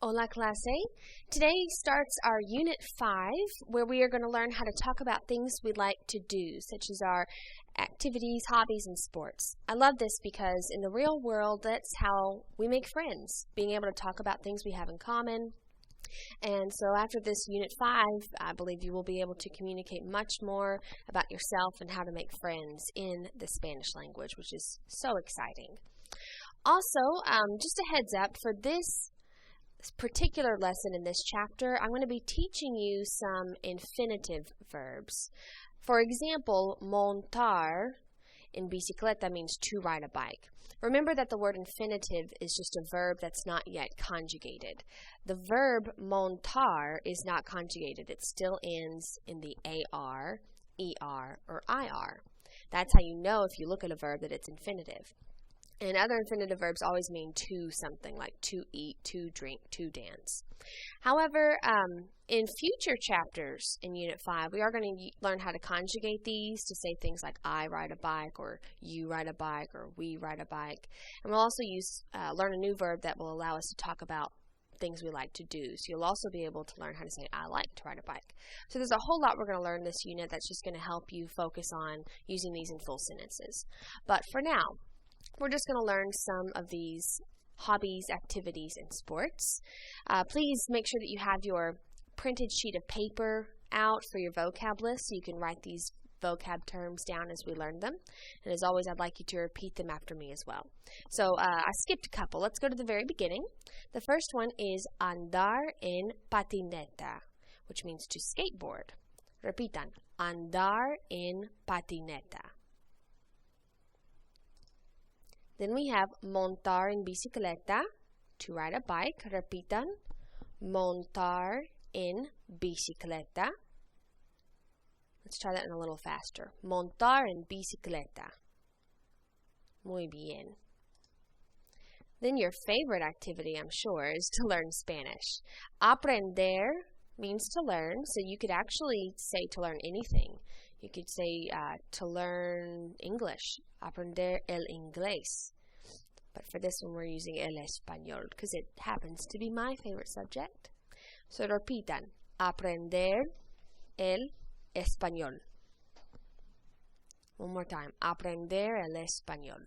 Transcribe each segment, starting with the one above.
Hola clase. Today starts our Unit 5, where we are going to learn how to talk about things we like to do, such as our activities, hobbies, and sports. I love this because in the real world, that's how we make friends, being able to talk about things we have in common. And so after this Unit 5, I believe you will be able to communicate much more about yourself and how to make friends in the Spanish language, which is so exciting. Also, just a heads up, for this particular lesson in this chapter, I'm going to be teaching you some infinitive verbs. For example, montar in bicicleta means to ride a bike. Remember that the word infinitive is just a verb that's not yet conjugated. The verb montar is not conjugated. It still ends in the AR, ER, or IR. That's how you know if you look at a verb that it's infinitive. And other infinitive verbs always mean to something, like to eat, to drink, to dance. However, in future chapters in Unit 5, we are going to learn how to conjugate these to say things like I ride a bike, or you ride a bike, or we ride a bike. And we'll also learn a new verb that will allow us to talk about things we like to do. So you'll also be able to learn how to say I like to ride a bike. So there's a whole lot we're going to learn this unit that's just going to help you focus on using these in full sentences. But for now, we're just going to learn some of these hobbies, activities, and sports. Please make sure that you have your printed sheet of paper out for your vocab list so you can write these vocab terms down as we learn them. And as always, I'd like you to repeat them after me as well. So I skipped a couple. Let's go to the very beginning. The first one is andar en patineta, which means to skateboard. Repitan, andar en patineta. Then we have montar en bicicleta, to ride a bike. Repitan, montar en bicicleta. Let's try that in a little faster. Montar en bicicleta. Muy bien. Then your favorite activity, I'm sure, is to learn Spanish. Aprender means to learn, so you could actually say to learn anything. You could say to learn English, aprender el inglés. But for this one, we're using el español because it happens to be my favorite subject. So repitan, aprender el español. One more time, aprender el español.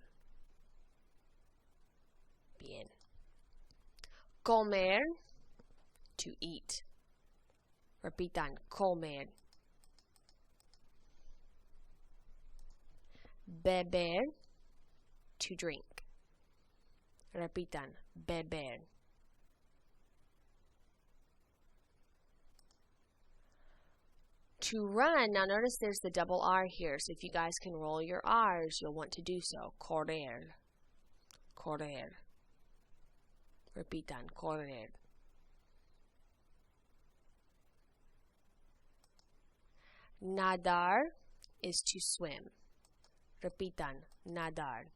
Bien. Comer, to eat. Repitan, comer. Beber, to drink. Repitan, beber. To run, now notice there's the double R here, so if you guys can roll your R's, you'll want to do so. Correr. Correr. Repitan, correr. Nadar is to swim. Repitan, nadar.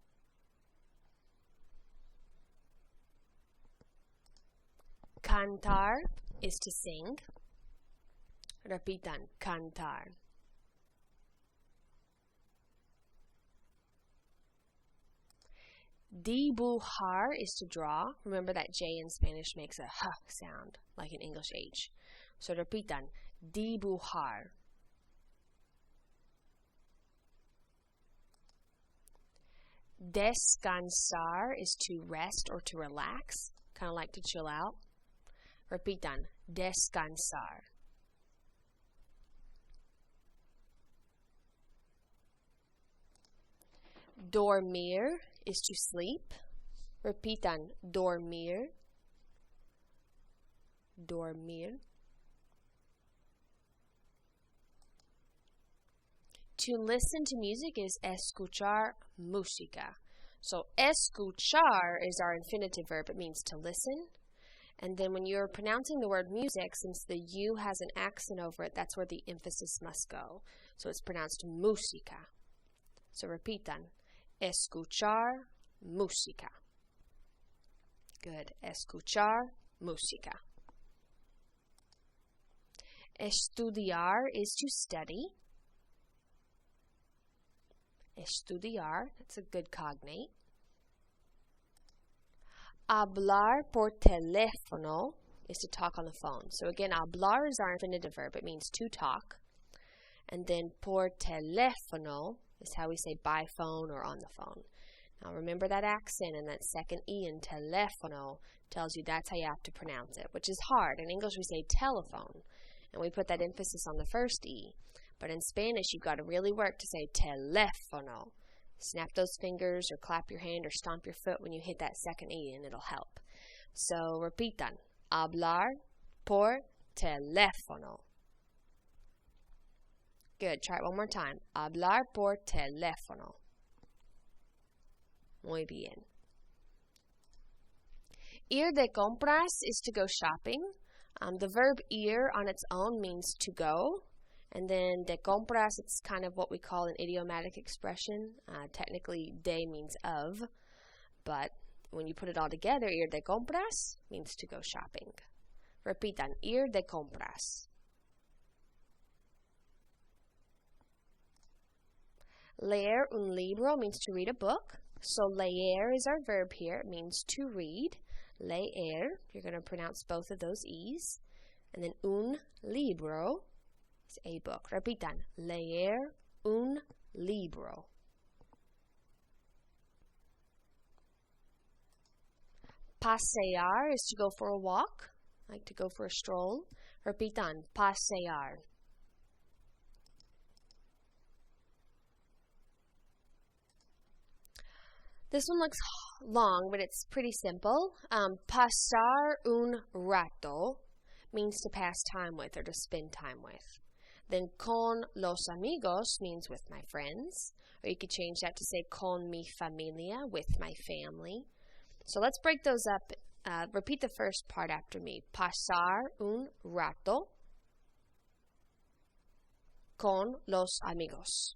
Cantar is to sing. Repitan, cantar. Dibujar is to draw. Remember that J in Spanish makes a H sound, like an English H. So repitan, dibujar. Descansar is to rest or to relax, kind of like to chill out. Repitan, descansar. Dormir is to sleep. Repitan, dormir. Dormir. To listen to music is escuchar música. So escuchar is our infinitive verb. It means to listen. And then when you're pronouncing the word music, since the U has an accent over it, that's where the emphasis must go. So it's pronounced música. So repitan, escuchar música. Good. Escuchar música. Estudiar is to study. Estudiar, that's a good cognate. Hablar por teléfono is to talk on the phone. So again, hablar is our infinitive verb. It means to talk. And then por teléfono is how we say by phone or on the phone. Now remember that accent, and that second E in teléfono tells you that's how you have to pronounce it, which is hard. In English we say telephone, and we put that emphasis on the first E. But in Spanish you've got to really work to say teléfono. Snap those fingers or clap your hand or stomp your foot when you hit that second E, and it'll help. So repitan. Hablar por teléfono. Good. Try it one more time. Hablar por teléfono. Muy bien. Ir de compras is to go shopping. The verb ir on its own means to go. And then de compras, it's kind of what we call an idiomatic expression. Technically, de means of. But when you put it all together, ir de compras means to go shopping. Repitan. Ir de compras. Leer un libro means to read a book. So leer is our verb here. It means to read. Leer, you're going to pronounce both of those E's. And then un libro is a book. Repitan. Leer un libro. Pasear is to go for a walk, like to go for a stroll. Repitan. Pasear. This one looks long, but it's pretty simple. Pasar un rato means to pass time with or to spend time with. Then con los amigos means with my friends. Or you could change that to say con mi familia, with my family. So let's break those up. Repeat the first part after me. Pasar un rato con los amigos.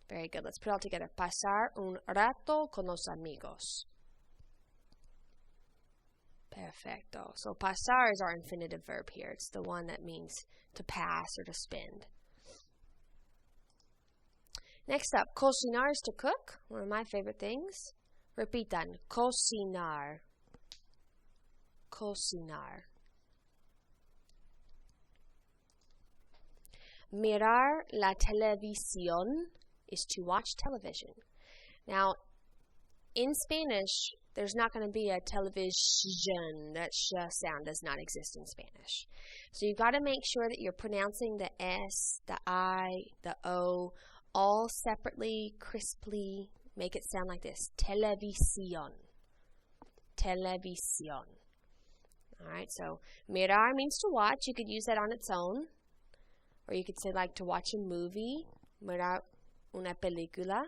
Very good. Let's put it all together. Pasar un rato con los amigos. Perfecto. So pasar is our infinitive verb here. It's the one that means to pass or to spend. Next up, cocinar is to cook. One of my favorite things. Repitan. Cocinar. Cocinar. Mirar la televisión is to watch television. Now, in Spanish, there's not going to be a television. That sh sound does not exist in Spanish. So you've got to make sure that you're pronouncing the S, the I, the O, all separately, crisply. Make it sound like this. Televisión. Televisión. Alright, so mirar means to watch. You could use that on its own. Or you could say like to watch a movie. Mirar una película.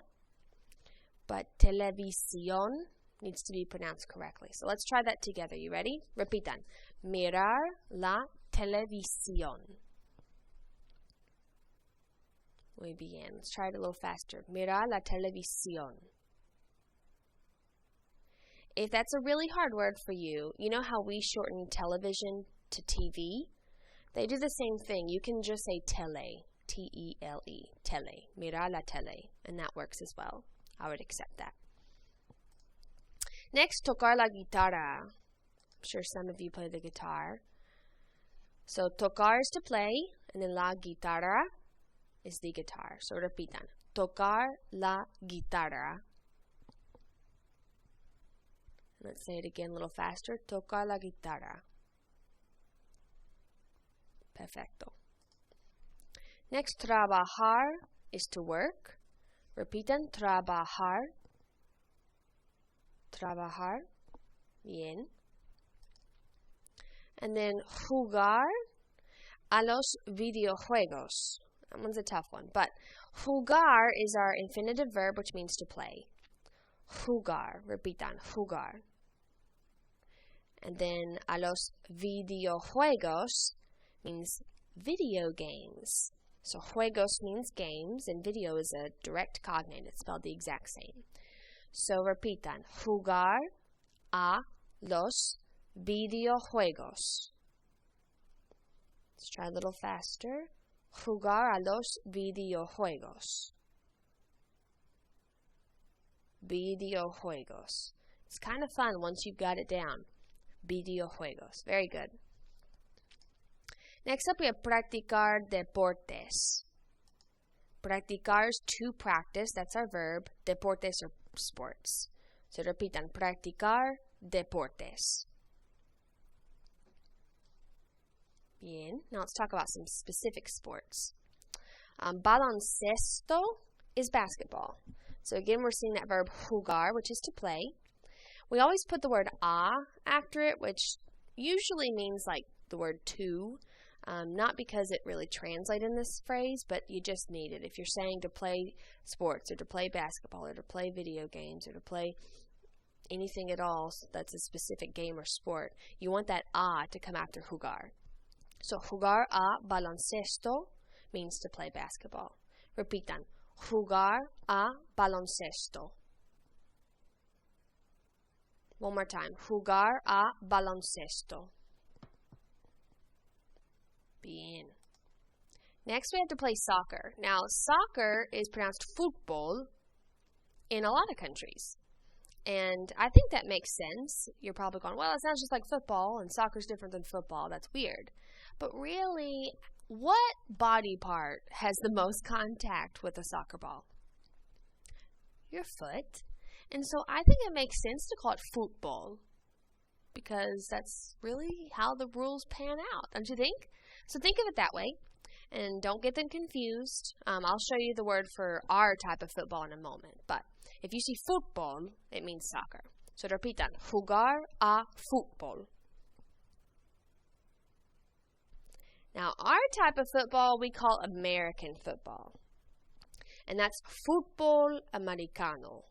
But televisión needs to be pronounced correctly. So let's try that together. You ready? Repitan. Mirar la televisión. Muy bien. Let's try it a little faster. Mirar la televisión. If that's a really hard word for you, you know how we shorten television to TV? They do the same thing. You can just say tele. T-E-L-E. Tele. Mirar la tele. And that works as well. I would accept that. Next, tocar la guitarra. I'm sure some of you play the guitar. So, tocar is to play, and then la guitarra is the guitar. So, repitan. Tocar la guitarra. Let's say it again a little faster. Tocar la guitarra. Perfecto. Next, trabajar is to work. Repitan. Trabajar. Trabajar. Bien. And then jugar a los videojuegos. That one's a tough one. But jugar is our infinitive verb, which means to play. Jugar. Repitan. Jugar. And then a los videojuegos means video games. So juegos means games, and video is a direct cognate. It's spelled the exact same. So repitan. Jugar a los videojuegos. Let's try a little faster. Jugar a los videojuegos. Videojuegos. It's kind of fun once you've got it down. videojuegos. Very good. Next up, we have practicar deportes. Practicar is to practice. That's our verb. Deportes are sports. So repitan, practicar deportes. Bien. Now let's talk about some specific sports. Baloncesto is basketball. So again, we're seeing that verb jugar, which is to play. We always put the word a after it, which usually means like the word to. Not because it really translates in this phrase, but you just need it. If you're saying to play sports or to play basketball or to play video games or to play anything at all that's a specific game or sport, you want that a to come after jugar. So jugar a baloncesto means to play basketball. Repitan, jugar a baloncesto. One more time, jugar a baloncesto. Bien. Next, we have to play soccer. Now, soccer is pronounced fútbol in a lot of countries. And I think that makes sense. You're probably going, well, it sounds just like football, and soccer's different than football. That's weird. But really, what body part has the most contact with a soccer ball? Your foot. And so I think it makes sense to call it football, because that's really how the rules pan out, don't you think? So think of it that way, and don't get them confused. I'll show you the word for our type of football in a moment, but if you see fútbol, it means soccer. So repitan, jugar a fútbol. Now, our type of football we call American football, and that's fútbol americano.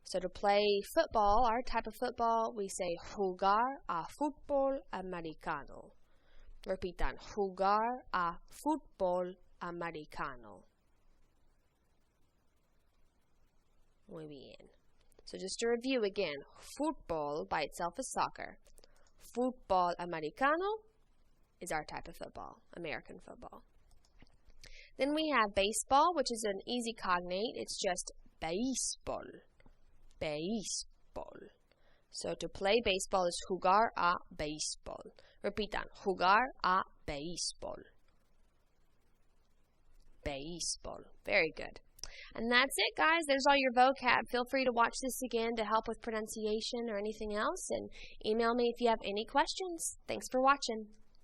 So to play football, our type of football, we say jugar a fútbol americano. Repitan, jugar a fútbol americano. Muy bien. So just to review again, fútbol by itself is soccer. Fútbol americano is our type of football, American football. Then we have baseball, which is an easy cognate. It's just béisbol. Béisbol. So to play baseball is jugar a béisbol. Repitan, jugar a béisbol. Béisbol. Very good. And that's it, guys. There's all your vocab. Feel free to watch this again to help with pronunciation or anything else, and email me if you have any questions. Thanks for watching.